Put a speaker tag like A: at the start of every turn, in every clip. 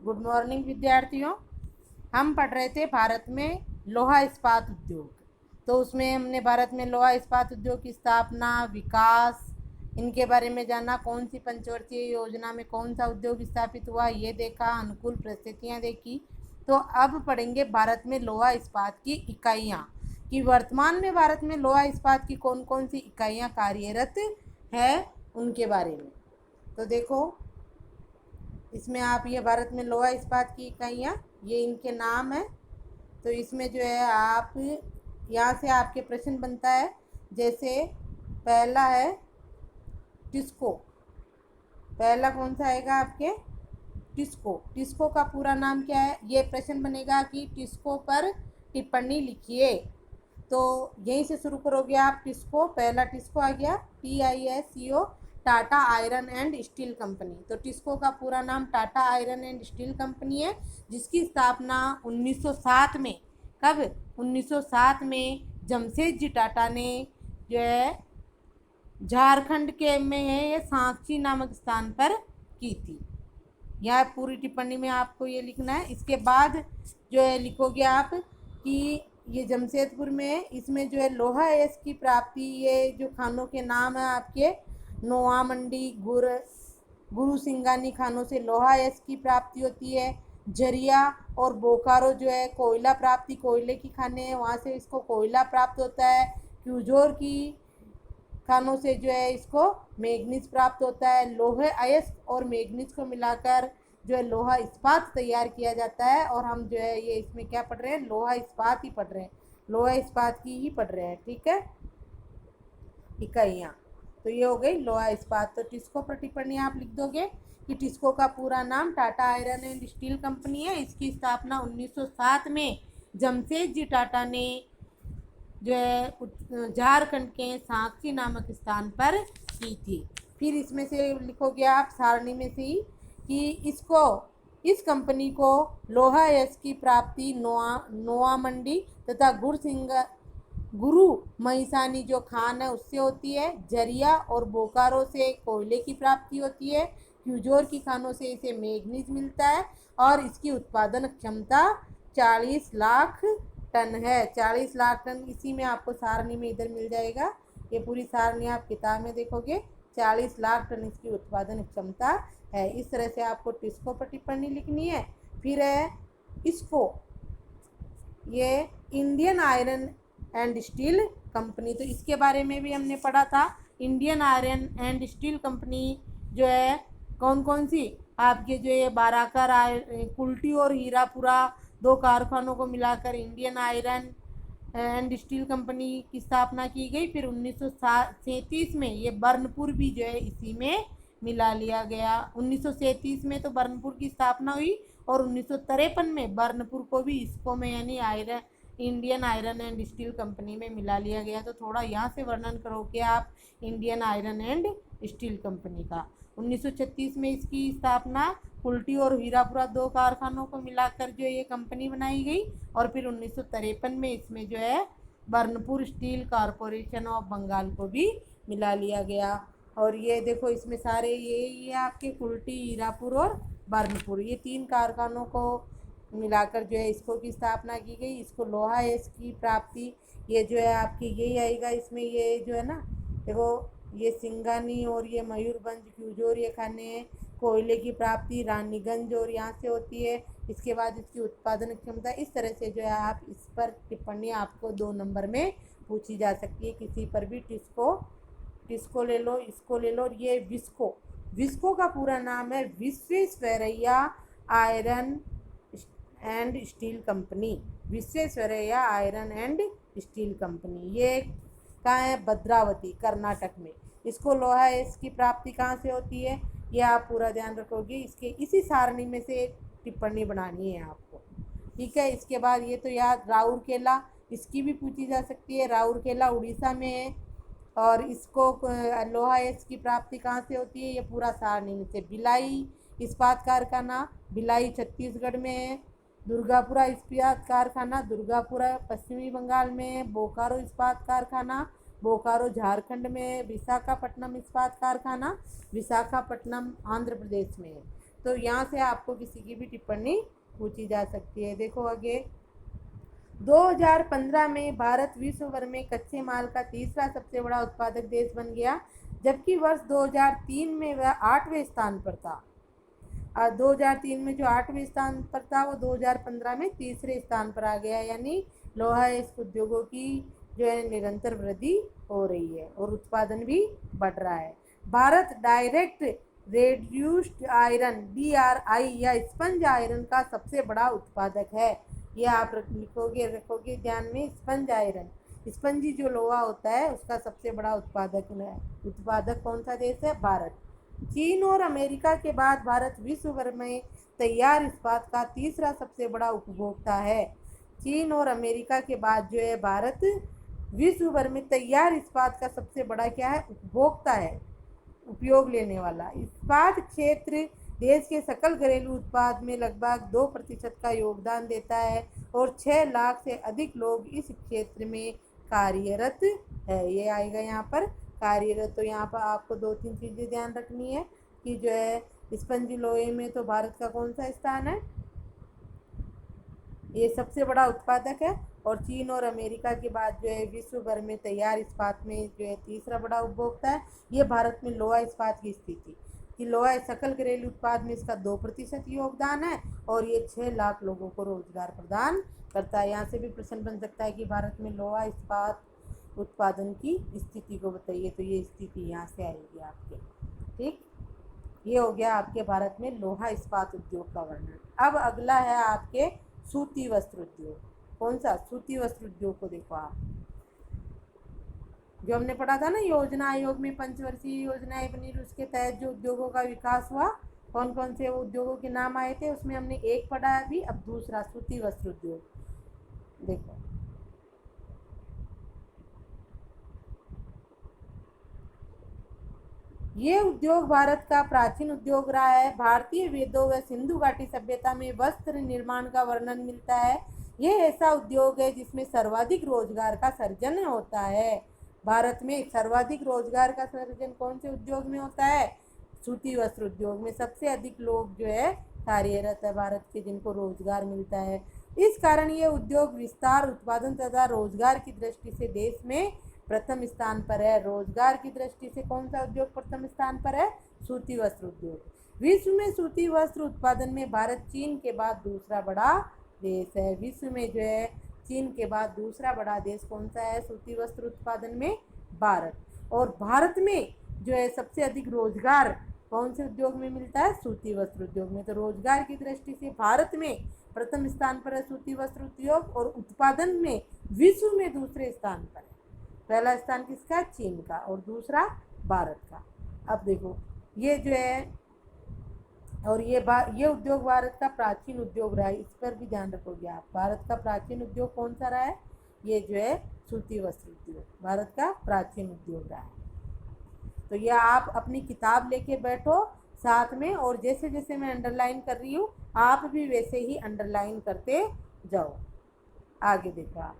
A: Good morning विद्यार्थियों। हम पढ़ रहे थे भारत में लोहा इस्पात उद्योग। तो उसमें हमने भारत में लोहा इस्पात उद्योग की स्थापना, विकास, इनके बारे में जाना। कौन सी पंचवर्षीय योजना में कौन सा उद्योग स्थापित हुआ ये देखा, अनुकूल परिस्थितियाँ देखी। तो अब पढ़ेंगे भारत में लोहा इस्पात की इकाइयाँ, कि वर्तमान में भारत में लोहा इस्पात की कौन कौन सी इकाइयाँ कार्यरत है उनके बारे में। तो देखो, इसमें आप ये भारत में लोहा इस्पात की इकाइयाँ, ये इनके नाम है। तो इसमें जो है आप यहाँ से आपके प्रश्न बनता है। जैसे पहला है टिस्को। पहला कौन सा आएगा आपके? टिस्को। टिस्को का पूरा नाम क्या है? ये प्रश्न बनेगा कि टिस्को पर टिप्पणी लिखिए। तो यहीं से शुरू करोगे आप। टिस्को, पहला टिस्को आ गया TISCO, Tata iron and steel company. तो टिस्को का पूरा नाम Tata iron and steel company है, जिसकी स्थापना 1907 में, कब? 1907 में जमशेदजी टाटा ने जो है झारखंड के में है ये सांची नामक स्थान पर की थी। यह पूरी टिप्पणी में आपको ये लिखना है। इसके बाद जो है लिखोगे आप कि ये जमशेदपुर में है, इसमें जो है लोहा एस की प्राप्ति, ये जो खानों के नाम है आपके, नोआ मंडी, गुरु सिंगानी खानों से लोहा एस की प्राप्ति होती है। झरिया और बोकारो जो है कोयला प्राप्ति, कोयले की खाने हैं, वहाँ से इसको कोयला प्राप्त होता है। क्यूजोर की खानों से जो है इसको मैग्नीज प्राप्त होता है। लोहे अयस्क और मैग्नीज को मिलाकर जो है लोहा इस्पात तैयार किया जाता है। और हम जो है ये इसमें क्या पढ़ रहे हैं? लोहा इस्पात ही पढ़ रहे हैं, लोहा इस्पात की ही पढ़ रहे हैं। ठीक है, इकाइयाँ तो ये हो गई लोहा इस्पात। तो टिस्को पर टिप्पणी आप लिख दोगे कि टिस्को का पूरा नाम Tata iron and steel company है। इसकी स्थापना 1907 में जमशेदजी टाटा ने जो है झारखंड के सांची नामक स्थान पर की थी। फिर इसमें से लिखोगे आप सारणी में से ही कि इस कंपनी को लोहा यश की प्राप्ति नोआ मंडी तथा गुरु महिसानी जो खान है उससे होती है। जरिया और बोकारो से कोयले की प्राप्ति होती है। क्यूजोर की खानों से इसे मैग्नीज मिलता है और इसकी उत्पादन क्षमता 40 लाख टन है। 40 लाख टन, इसी में आपको सारणी में इधर मिल जाएगा। ये पूरी सारणी आप किताब में देखोगे, 40 लाख टन इसकी उत्पादन क्षमता है। इस तरह से आपको टिस्को पर टिप्पणी लिखनी है। फिर है इसको, ये Indian iron and steel company. तो इसके बारे में भी हमने पढ़ा था। Indian iron and steel company जो है कौन कौन सी आपके, जो ये बाराकर, कुल्टी और हीरापुरा, दो कारखानों को मिलाकर Indian iron and steel company की स्थापना की गई। फिर 1937 में ये बर्नपुर भी जो है इसी में मिला लिया गया। 1937 में तो बर्नपुर की स्थापना हुई और 1953 में बर्नपुर को भी इसको में यानी iron Indian iron and steel company में मिला लिया गया। तो थोड़ा यहाँ से वर्णन करोगे आप Indian iron and steel company का। 1936 में इसकी स्थापना कुल्टी और हीरापुरा, दो कारखानों को मिलाकर जो ये कंपनी बनाई गई। और फिर 1953 में इसमें जो है Burnpur steel corporation of Bengal को भी मिला लिया गया। और ये देखो, इसमें सारे ये आपके कुल्टी, हीरापुर और बर्नपुर, ये 3 कारखानों को मिलाकर जो है इसको की स्थापना की गई। इसको लोहा है इसकी प्राप्ति, ये जो है आपकी यही आएगा इसमें। ये जो है ना, देखो, ये सिंगानी और ये मयूरभंज, क्यूजोर ये खाने हैं। कोयले की प्राप्ति रानीगंज और यहाँ से होती है। इसके बाद इसकी उत्पादन क्षमता। इस तरह से जो है आप इस पर टिप्पणी आपको 2 नंबर में पूछी जा सकती है किसी पर भी। टिस्को ले लो, इसको ले लो। ये विस्को का पूरा नाम है Visvesvaraya iron and steel company. Visvesvaraya iron and steel company, ये कहाँ है? भद्रावती, कर्नाटक में। इसको लोहा इसकी प्राप्ति कहाँ से होती है, ये आप पूरा ध्यान रखोगे। इसके इसी सारणी में से टिप्पणी बनानी है आपको। ठीक है, इसके बाद ये तो याद, राउरकेला, इसकी भी पूछी जा सकती है। राउरकेला उड़ीसा में है और इसको लोहा इसकी प्राप्ति कहाँ से होती है, ये पूरा सारणी में से। भिलाई इस्पात कारखाना, भिलाई छत्तीसगढ़ में है। दुर्गापुरा इस्पात कारखाना, दुर्गापुरा पश्चिमी बंगाल में है। बोकारो इस्पात कारखाना, बोकारो झारखंड में है। विशाखापट्टनम इस्पात कारखाना, विशाखापट्टनम आंध्र प्रदेश में है। तो यहाँ से आपको किसी की भी टिप्पणी पूछी जा सकती है। देखो आगे, 2015 में भारत विश्व भर में कच्चे माल का तीसरा सबसे बड़ा उत्पादक देश बन गया, जबकि वर्ष 2003 में वह 8वें स्थान पर था। 2003 में जो 8वें स्थान पर था वो 2015 में तीसरे स्थान पर आ गया, यानी लोहा इस्क उद्योगों की जो है निरंतर वृद्धि हो रही है और उत्पादन भी बढ़ रहा है। Bharat direct reduced iron DRI या स्पंज आयरन का सबसे बड़ा उत्पादक है। ये आप रखोगे ध्यान में, स्पंज आयरन, स्पंजी जो लोहा होता है उसका सबसे बड़ा उत्पादक कौन सा देश है? भारत। चीन और अमेरिका के बाद भारत विश्व भर में तैयार इस्पात का तीसरा सबसे बड़ा उपभोक्ता है। चीन और अमेरिका के बाद जो है भारत विश्व भर में तैयार इस्पात का सबसे बड़ा क्या है? उपभोक्ता है, उपयोग लेने वाला। इस्पात क्षेत्र देश के सकल घरेलू उत्पाद में लगभग 2% का योगदान देता है और 6 लाख से अधिक लोग इस क्षेत्र में कार्यरत है। ये आएगा यहाँ पर कार्यरत। तो यहाँ पर आपको 2-3 चीज़ें ध्यान रखनी है कि जो है स्पंजी लोहे में तो भारत का कौन सा स्थान है? ये सबसे बड़ा उत्पादक है और चीन और अमेरिका के बाद जो है विश्व भर में तैयार इस्पात में जो है तीसरा बड़ा उपभोक्ता है। ये भारत में लोहा इस्पात की स्थिति कि लोहा सकल घरेलू उत्पाद में इसका 2% योगदान है और ये 6 लाख लोगों को रोजगार प्रदान करता है। यहाँ से भी प्रश्न बन सकता है कि भारत में लोहा इस्पात उत्पादन की स्थिति को बताइए, तो ये स्थिति यहाँ से आएगी आपके। ठीक, ये हो गया आपके भारत में लोहा इस्पात उद्योग का वर्णन। अब अगला है आपके सूती वस्त्र उद्योग। कौन सा? सूती वस्त्र उद्योग को देखो आप, जो हमने पढ़ा था ना योजना आयोग में पंचवर्षीय योजनाएं बनी, उसके तहत जो उद्योगों का विकास हुआ, कौन कौन से उद्योगों के नाम आए थे उसमें हमने एक पढ़ा है अभी। अब दूसरा सूती वस्त्र उद्योग देखो, ये उद्योग भारत का प्राचीन उद्योग रहा है। भारतीय वेदों व सिंधु घाटी सभ्यता में वस्त्र निर्माण का वर्णन मिलता है। यह ऐसा उद्योग है जिसमें सर्वाधिक रोजगार का सृजन होता है। भारत में सर्वाधिक रोजगार का सृजन कौन से उद्योग में होता है? सूती वस्त्र उद्योग में सबसे अधिक लोग जो है कार्यरत है भारत के, जिनको रोजगार मिलता है। इस कारण ये उद्योग विस्तार, उत्पादन तथा रोजगार की दृष्टि से देश में प्रथम स्थान पर है। रोजगार की दृष्टि से कौन सा उद्योग प्रथम स्थान पर है? सूती वस्त्र उद्योग। विश्व में सूती वस्त्र उत्पादन में भारत चीन के बाद दूसरा बड़ा देश है। विश्व में जो है चीन के बाद दूसरा बड़ा देश कौन सा है सूती वस्त्र उत्पादन में? भारत। और भारत में जो है सबसे अधिक रोजगार कौन से उद्योग में मिलता है? सूती वस्त्र उद्योग में। तो रोजगार की दृष्टि से भारत में प्रथम स्थान पर है सूती वस्त्र उद्योग और उत्पादन में विश्व में दूसरे स्थान पर है। पहला स्थान किसका? चीन का और दूसरा भारत का। अब देखो ये जो है और ये उद्योग भारत का प्राचीन उद्योग रहा है, इस पर भी ध्यान रखोगे आप। भारत का प्राचीन उद्योग कौन सा रहा है? ये जो है सूती वस्त्र उद्योग भारत का प्राचीन उद्योग रहा है। तो ये आप अपनी किताब लेके बैठो साथ में, और जैसे जैसे मैं अंडरलाइन कर रही हूँ आप भी वैसे ही अंडरलाइन करते जाओ। आगे देखो आप,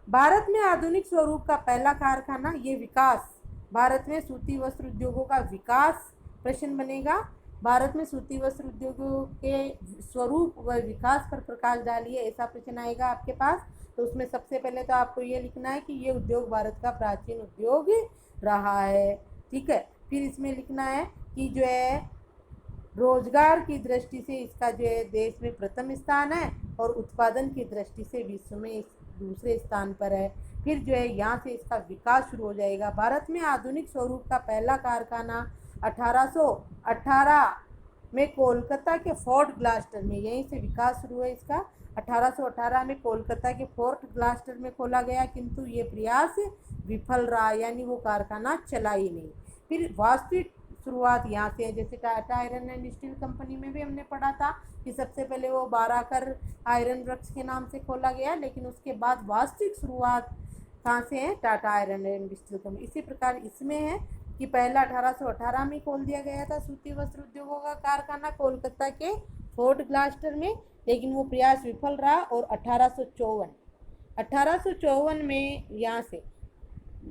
A: भारत में आधुनिक स्वरूप का पहला कारखाना, ये विकास, भारत में सूती वस्त्र उद्योगों का विकास प्रश्न बनेगा। भारत में सूती वस्त्र उद्योगों के स्वरूप व विकास पर प्रकाश डालिए, ऐसा प्रश्न आएगा आपके पास। तो उसमें सबसे पहले तो आपको ये लिखना है कि ये उद्योग भारत का प्राचीन उद्योग रहा है। ठीक है, फिर इसमें लिखना है कि जो है रोजगार की दृष्टि से इसका जो है देश में प्रथम स्थान है और उत्पादन की दृष्टि से विश्व में दूसरे स्थान पर है। फिर जो है यहाँ से इसका विकास शुरू हो जाएगा। भारत में आधुनिक स्वरूप का पहला कारखाना 1818 में कोलकाता के फोर्ट ग्लास्टर में, यहीं से विकास शुरू है इसका। 1818 में कोलकाता के फोर्ट ग्लास्टर में खोला गया, किंतु ये प्रयास विफल रहा, यानी वो कारखाना चला ही नहीं। फिर वास्तविक शुरुआत यहाँ से है, जैसे Tata iron and steel company में भी हमने पढ़ा था कि सबसे पहले वो बाराकर आयरन वर्क्स के नाम से खोला गया, लेकिन उसके बाद वास्तविक शुरुआत कहाँ से है? Tata iron and steel company. इसी प्रकार इसमें है कि पहला 1818 में खोल दिया गया था सूती वस्त्र उद्योगों का कारखाना कोलकाता के फोर्ट ग्लास्टर में, लेकिन वो प्रयास विफल रहा। और 1854 में यहाँ से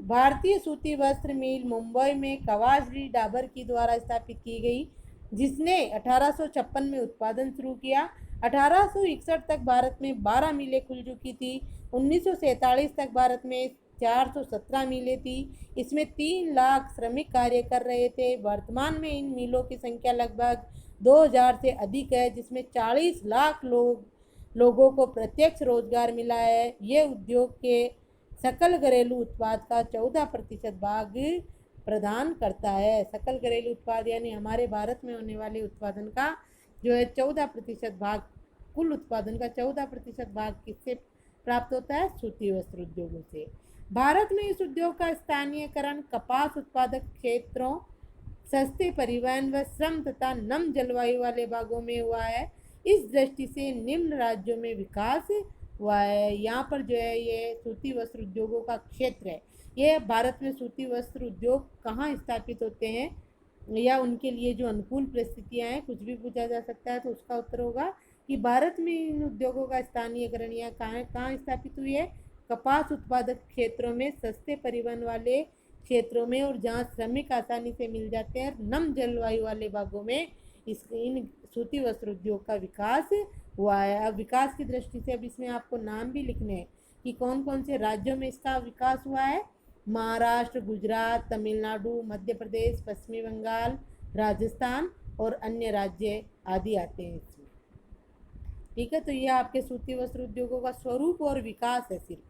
A: भारतीय सूती वस्त्र मिल मुंबई में कवासजी डाबर की द्वारा स्थापित की गई। जिसने 1856 में उत्पादन शुरू किया। 1861 तक भारत में 12 मिलें खुल चुकी थी। 1947 तक भारत में 417 मिलें थी। इसमें 3 लाख श्रमिक कार्य कर रहे थे। वर्तमान में इन मिलों की संख्या लगभग 2000 से अधिक है, जिसमें 40 लाख लोगों को प्रत्यक्ष रोजगार मिला है। ये उद्योग के सकल घरेलू उत्पाद का 14% भाग प्रदान करता है। सकल घरेलू उत्पाद यानी हमारे भारत में होने वाले उत्पादन का जो है 14% भाग, कुल उत्पादन का 14% भाग किससे प्राप्त होता है? सूती वस्त्र उद्योगों से। भारत में इस उद्योग का स्थानीयकरण कपास उत्पादक क्षेत्रों, सस्ते परिवहन व श्रम तथा नम जलवायु वाले भागों में हुआ है। इस दृष्टि से निम्न राज्यों में विकास हुआ है। यहाँ पर जो है ये सूती वस्त्र उद्योगों का क्षेत्र है। ये भारत में सूती वस्त्र उद्योग कहाँ स्थापित होते हैं या उनके लिए जो अनुकूल परिस्थितियाँ हैं, कुछ भी पूछा जा सकता है तो उसका उत्तर होगा कि भारत में इन उद्योगों का स्थानीयकरण या कहाँ स्थापित हुई है? कपास उत्पादक क्षेत्रों में, सस्ते परिवहन वाले क्षेत्रों में और जहाँ श्रमिक आसानी से मिल जाते हैं, नम जलवायु वाले भागों में इन सूती वस्त्र उद्योग का विकास हुआ है। अब विकास की दृष्टि से अब इसमें आपको नाम भी लिखने हैं कि कौन कौन से राज्यों में इसका विकास हुआ है। महाराष्ट्र, गुजरात, तमिलनाडु, मध्य प्रदेश, पश्चिमी बंगाल, राजस्थान और अन्य राज्य आदि आते हैं इसमें। ठीक है, तो ये आपके सूती वस्त्र उद्योगों का स्वरूप और विकास है। सिर्फ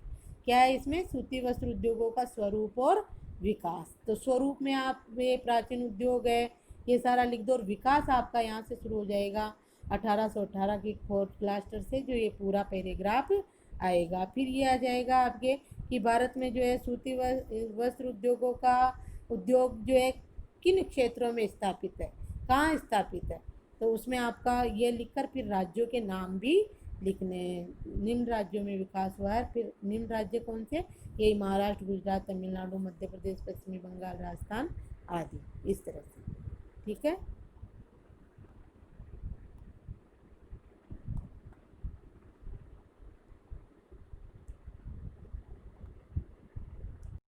A: क्या है इसमें? सूती वस्त्र उद्योगों का स्वरूप और विकास। तो स्वरूप में आप ये प्राचीन उद्योग है ये सारा लिख दो और विकास आपका यहाँ से शुरू हो जाएगा 1818 की 4th क्लास्टर से, जो ये पूरा पैराग्राफ आएगा। फिर ये आ जाएगा आपके कि भारत में जो है सूती वस्त्र उद्योगों का उद्योग जो है किन क्षेत्रों में स्थापित है, कहाँ स्थापित है, तो उसमें आपका ये लिखकर फिर राज्यों के नाम भी लिखने हैं। निम्न राज्यों में विकास हुआ है। फिर निम्न राज्य कौन से? यही महाराष्ट्र, गुजरात, तमिलनाडु, मध्य प्रदेश, पश्चिमी बंगाल, राजस्थान आदि, इस तरह से। ठीक है।